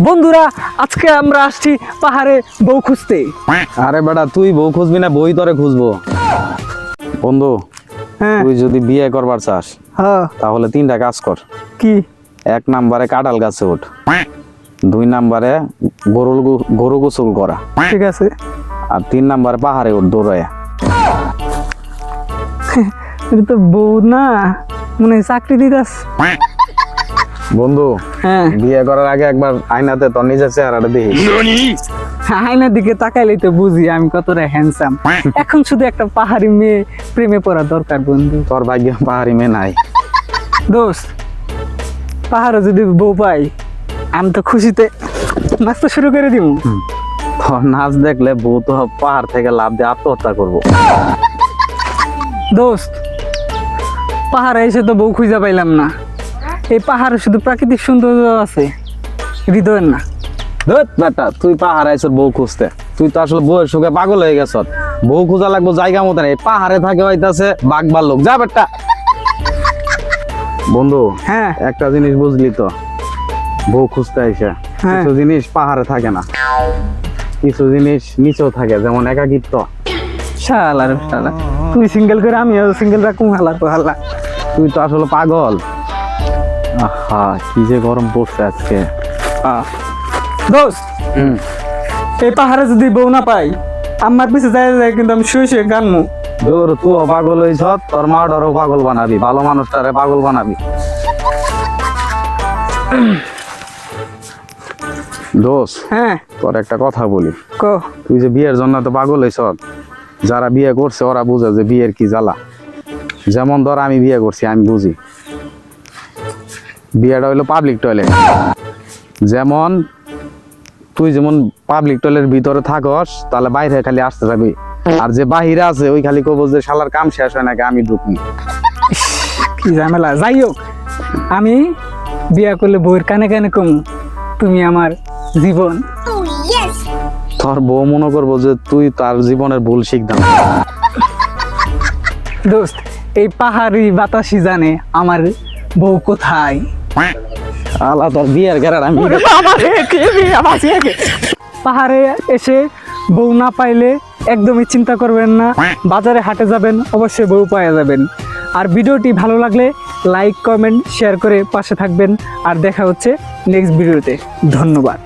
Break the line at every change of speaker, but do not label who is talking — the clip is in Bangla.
বন্ধুরা আজকে আমরা আসছি পাহাড়ে বউ খুঁজতে।
আরে বেটা তুই বউ খুঁজবি না, বই তরে খুঁজবো। বন্ধু
হ্যাঁ
তুই যদি বিয়ে করবার চাস
হ্যাঁ
তাহলে তিনটা কাজ কর।
কি?
1 নম্বরে কাঁঠাল গাছে ওঠ, 2 নম্বরে গরু গোসল করা,
ঠিক আছে।
আর 3 নম্বরে পাহাড়ে ওঠ দৌড়ায়।
এটা তো বউ না, মনে হয় চাকরি দিতাস।
বন্ধু
হ্যাঁ
বিয়ে করার আগে একবার আয়নাতে তোর নিজের চেহারাটা দেখিস।
আয়নার দিকে তাকাইলেই তো বুঝি আমি কতটা হ্যান্ডসাম। এখন শুধু একটা পাহাড়ি মেয়ে প্রেমে পড়া দরকার বন্ধু।
তোর ভাগ্য পাহাড়ি মেয়ে নাই।
দোস্ত পাহাড়ে যদি বউ পাই আমি তো খুশিতে নাচতে শুরু করে দিব।
তোর নাচ দেখলে বউ তো পাহাড় থেকে লাফ দিয়ে আত্মহত্যা করবো।
দোস্ত পাহাড়ে এসে তো বউ খুঁজে পাইলাম না। এই পাহাড়ে শুধু প্রাকৃতিক সৌন্দর্য আছে, হৃদয়ের না।
ধুৎ বেটা, তুই পাহাড়ে আইছ বউ খুঁজতে, তুই তো আসলে বউয়ের সুখে পাগল হয়ে গেছ। বউ খোঁজা লাগবো জায়গা মতো নেই, পাহাড়ে থাকে হইতাছে বাঘ ভাল্লুক। যা বেটা। বন্ধু
হ্যাঁ
একটা জিনিস বুঝলি তো, বউ খুঁজতে আইসা
হ্যাঁ।
কিছু জিনিস পাহাড়ে থাকে না, কিছু জিনিস নিচেও থাকে, যেমন একাকিত্ব।
শালা রে শালা, তুই সিঙ্গেল করে আমি সিঙ্গেল রাখুম। হালা তো হালা,
তুই তো আসলে পাগল। আহা কি যে গরম পড়ছে আজকে।
দোস্ত এই পাহাড়ে যদি বউ না পাই আমার পিছে যায় যায় কিন্তু আমি শুয়ে শুয়ে গানমু।
তোর তুই পাগল হইছ, তোর মা ডরও পাগল বানাবি, ভালো মানুষটারে পাগল বানাবি। দোষ
হ্যাঁ
তোর একটা কথা বলি,
কো।
তুই যে বিয়ের জন্য তো পাগল হইছ, যারা বিয়ে করছে ওরা বুঝে যে বিয়ের কি জ্বালা। যেমন ধর আমি বিয়ে করছি, আমি বুঝি বিয়েটা হইলো পাবলিক টয়লেট। যেমন তুই যেমন পাবলিক টয়লেটের ভিতরে থাকস, তাহলে বাইরে খালি আসতে যাবি, আর যে বাহিরে আছে ওই খালি কব যে শালার কাম শেষ হয় নাকি আমি ঢুকনি।
কি ঝামেলা। যাই হোক, আমি বিয়া করলে বউয়ের কানে কানে কম তুমি আমার জীবন।
তোর বউ মনে করবো যে তুই তার জীবনের ভুল শিখতাম।
দোস্ত এই পাহাড়ি বাতাসই জানে আমার বউ কোথায়।
আলা তোর বিয়ের গেরার আমি।
পাহাড়ে এসে বউ না পাইলে একদমই চিন্তা করবেন না, বাজারে হাটে যাবেন, অবশ্যই বউ পাওয়া যাবেন। আর ভিডিওটি ভালো লাগলে লাইক কমেন্ট শেয়ার করে পাশে থাকবেন। আর দেখা হচ্ছে নেক্সট ভিডিওতে। ধন্যবাদ।